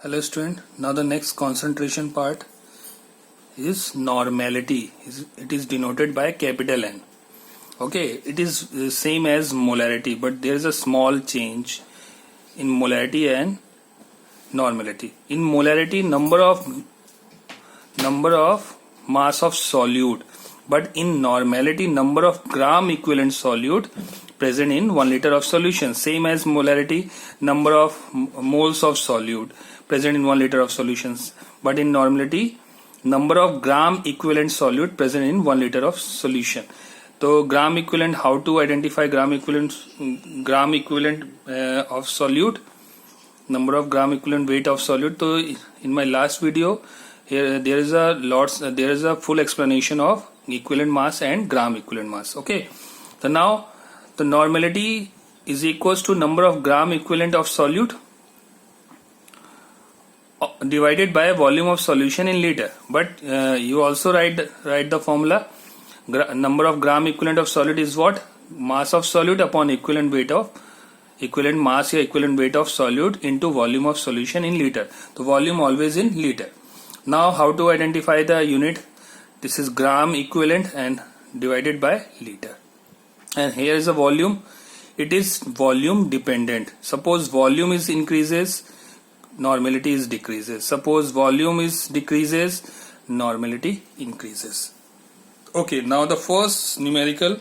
Hello student, now the next concentration part is normality. It is denoted by capital N. Okay, it is the same as molarity, but there is a small change in molarity and normality. In molarity, number of mass of solute, but in normality, number of gram equivalent solute present in 1 liter of solution. Same as molarity, number of moles of solute present in 1 liter of solutions, but in normality, number of gram equivalent solute present in 1 liter of solution. So gram equivalent, how to identify gram equivalent of solute, number of gram equivalent weight of solute. So in my last video, here there is a full explanation of equivalent mass and gram equivalent mass. Okay, so now the normality is equals to number of gram equivalent of solute divided by volume of solution in liter. But you also write the formula. Number of gram equivalent of solute is what? Mass of solute upon equivalent mass or equivalent weight of solute into volume of solution in liter. The volume always in liter. Now how to identify the unit? This is gram equivalent and divided by liter. And here is the volume. It is volume dependent. Suppose volume is increases, normality is decreases. Suppose volume is decreases, normality increases. Okay, now the first numerical.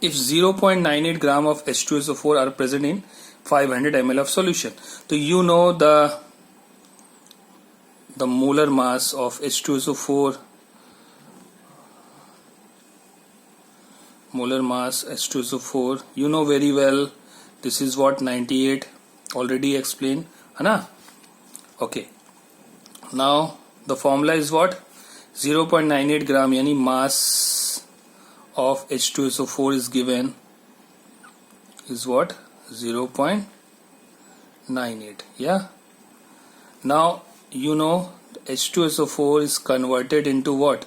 If 0.98 gram of H2SO4 are present in 500 ml of solution, so you know the molar mass of H2SO4, molar mass H2SO4, you know very well. This is what, 98, already explained, Hana? Okay, now the formula is what? 0.98 gram, yani mass of H2SO4 is given is what? 0.98. Yeah. Now you know H2SO4 is converted into what?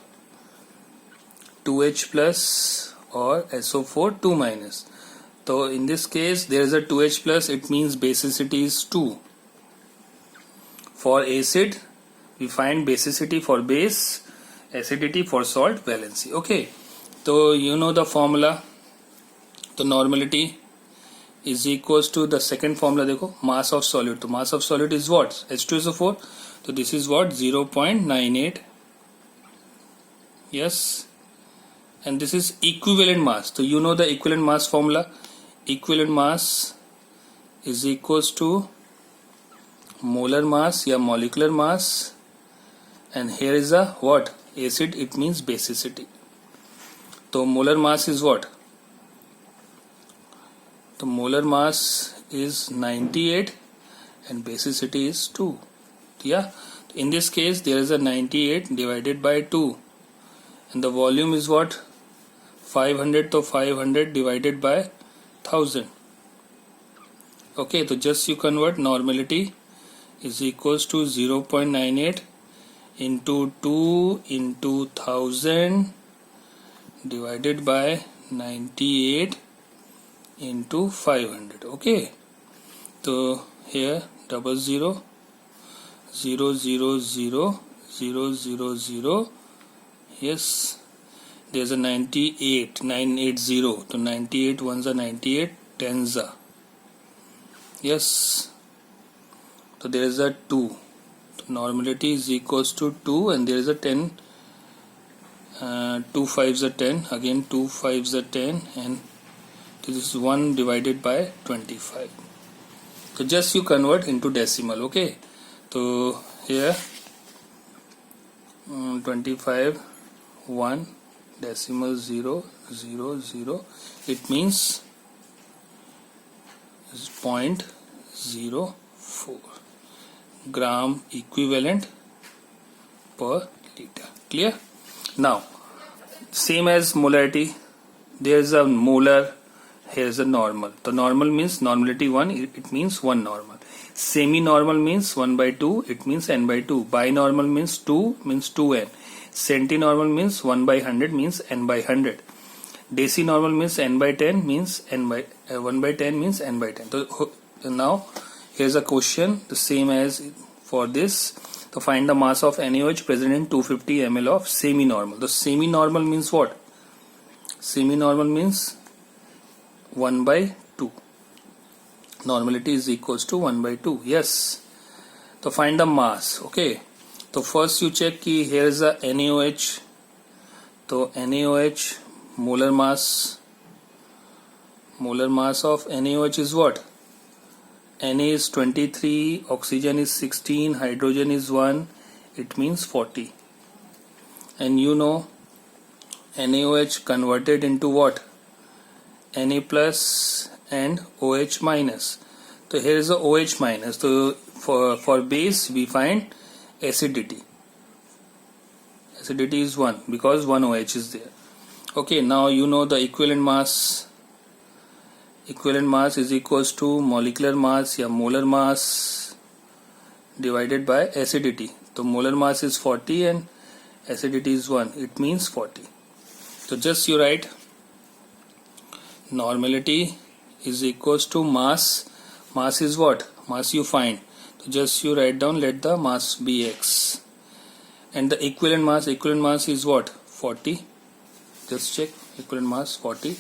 2H plus or SO4 2 minus. So in this case there is a 2H plus, it means basicity is 2. For acid we find basicity for base, acidity for salt, valency. Okay, so you know the formula. The normality is equals to the second formula, dekho, mass of solute. So mass of solute is what? H2SO4. So this is what? 0.98. Yes, and this is equivalent mass. So you know the equivalent mass formula. Equivalent mass is equals to molar mass या molecular mass, and here is a what? Acid, it means basicity. So molar mass is what? The molar mass is 98 and basicity is 2. Yeah, in this case there is a 98 divided by 2, and the volume is what? 500, so 500 divided by 1000. Okay, so just you convert. Normality is equals to 0.98 into 2 into 1000 divided by 98 into 500. Okay, so here 00 0 0 0 0 0 0. Yes, there's a 98 980. So 98 ones are 98, tens are. Yes, so there is a 2. Normality is equals to 2, and there is a 10. 2 5s are 10, again 2 5s are 10, and this is 1 divided by 25. So just you convert into decimal. Okay, so here 25 1 decimal 0 0 0, it means 0.04 gram equivalent per liter. Clear? Now same as molarity, there is a molar, here is a normal. The normal means normality 1, it means 1 normal. Semi normal means 1 by 2, it means n by 2. Binormal means 2, means 2n. Centinormal means 1 by 100, means n by 100. Decinormal means n by 10, means n by 1 by 10 means n by 10. So now here's a question the same as for this. To find the mass of NaOH present in 250 ml of semi-normal. The semi-normal means what? Semi-normal means 1 by 2. Normality is equals to 1 by 2. Yes. To find the mass. Okay. So first you check ki here is a NaOH. So NaOH molar mass of NaOH is what? Na is 23, oxygen is 16, hydrogen is 1, it means 40. And you know NaOH converted into what? Na plus and OH minus. So here is a OH minus. So for base we find acidity. Acidity is 1 because 1 OH is there. Okay, now you know the equivalent mass. Equivalent mass is equals to molecular mass या molar mass divided by acidity. So molar mass is 40 and acidity is 1. It means 40. So just you write normality is equals to mass. Mass is what? Mass you find. So just you write down let the mass be x. And the equivalent mass is what? 40. Just check equivalent mass 40.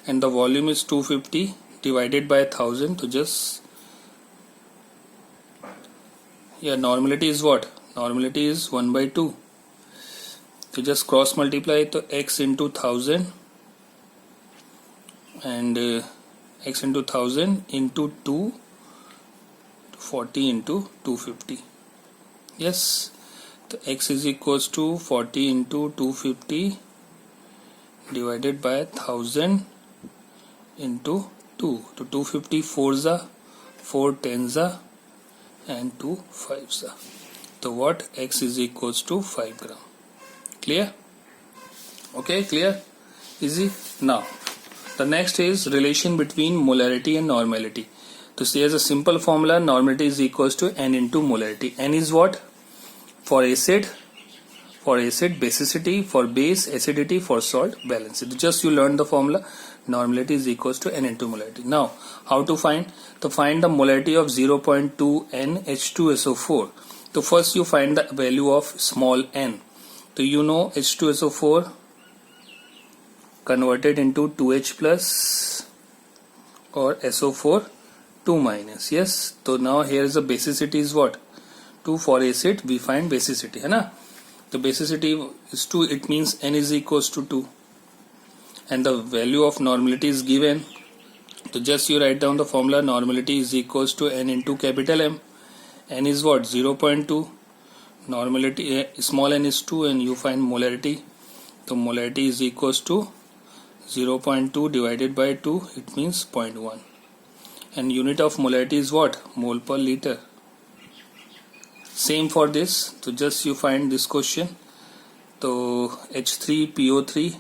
And the volume is 250 divided by 1000. So just normality is what? Normality is 1 by 2. So just cross multiply to x into 1000 and x into 1000 into 2, 40 into 250. Yes. So x is equals to 40 into 250 divided by 1000 into 2. So 250 4s are 4 10s are and 2 5s are. So what? X is equals to 5 gram. Clear? Okay, clear? Easy? Now the next is relation between molarity and normality. So here's a simple formula. Normality is equals to N into molarity. N is what? For acid basicity, for base acidity, for salt balance. Just you learn the formula. Normality is equals to N into molarity. Now how to find? To find the molarity of 0.2 NH2SO4. So first you find the value of small n. So you know H2SO4 converted into 2H plus or SO4 2 minus. Yes. So now here is the basicity is what? 2 for acid we find basicity. है ना? The basicity is 2. It means N is equals to 2. And the value of normality is given. So just you write down the formula. Normality is equals to N into capital M. N is what? 0.2. Normality small n is 2 and you find molarity. So molarity is equals to 0.2 divided by 2. It means 0.1. And unit of molarity is what? Mole per liter. Same for this. So just you find this question. So H3PO3.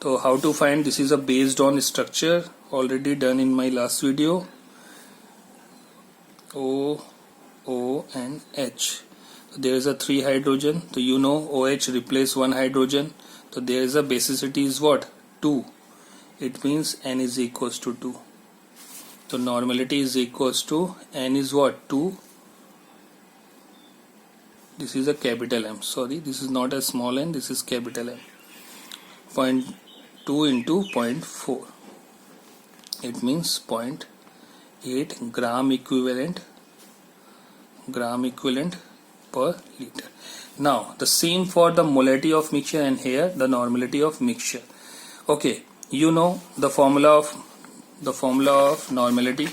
So how to find? This is a based on structure already done in my last video. O and H. So there is a 3 hydrogen. So you know OH replace 1 hydrogen. So there is a basicity is what? 2. It means N is equals to 2. So normality is equals to N is what? 2. This is a capital M. Sorry, this is not a small n. This is capital M. 0.2 into 0.4. It means 0.8 gram equivalent per liter. Now the same for the molarity of mixture and here the normality of mixture. Okay, you know the formula of normality,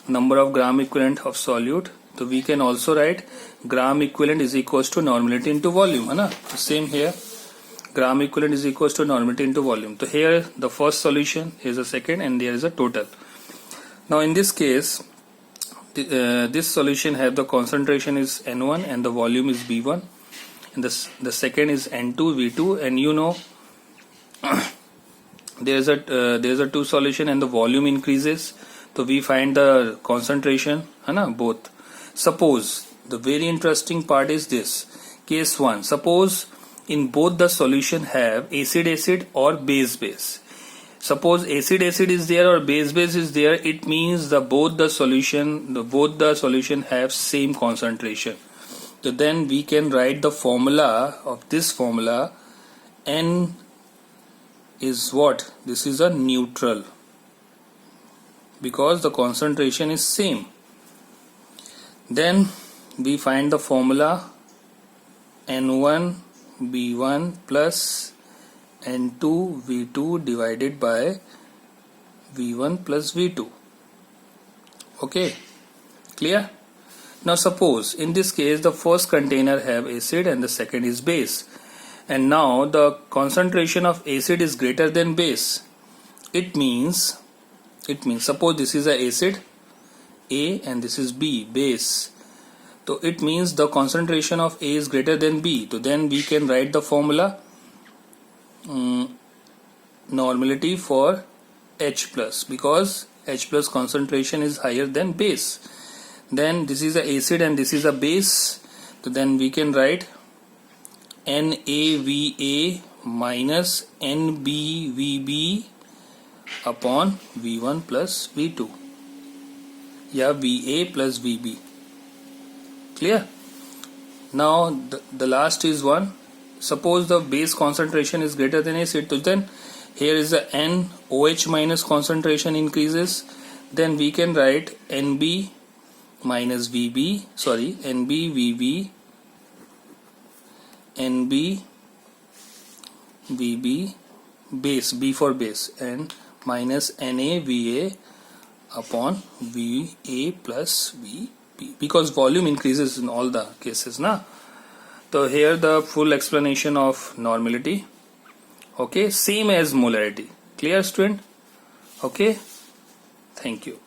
number of gram equivalent of solute. So we can also write gram equivalent is equals to normality into volume. है ना? The same here. Gram equivalent is equals to normality into volume. So here the first solution, here's the second, and there is a total. Now in this case, this solution have the concentration is N1 and the volume is B1, and the second is N2 V2, and you know there is a two solution and the volume increases. So we find the concentration, है ना, both. Suppose the very interesting part is this. Case 1. Suppose in both the solution have acid or base. suppose acid is there or base is there, it means both the solution have same concentration. So then we can write the formula of this formula. N is what? This is a neutral because the concentration is same. Then we find the formula N1B1 plus N2V2 divided by V1 plus V2. Okay, clear? Now suppose in this case the first container have acid and the second is base, and now the concentration of acid is greater than base. It means suppose this is a acid A and this is B, base. So it means the concentration of A is greater than B. So then we can write the formula normality for H plus, because H plus concentration is higher than base. Then this is a acid and this is a base. So then we can write NaVa minus NbVb upon V1 plus V2. Yeah, Va plus Vb. Clear? Now the last is one. Suppose the base concentration is greater than acid, so then here is the NOH minus concentration increases. Then we can write Nb minus Vb, NbVb, NbVb base, B for base, and minus NaVa upon Va plus Vb, because volume increases in all the cases, na? So here the full explanation of normality. Okay, same as molarity. Clear, student? Okay, thank you.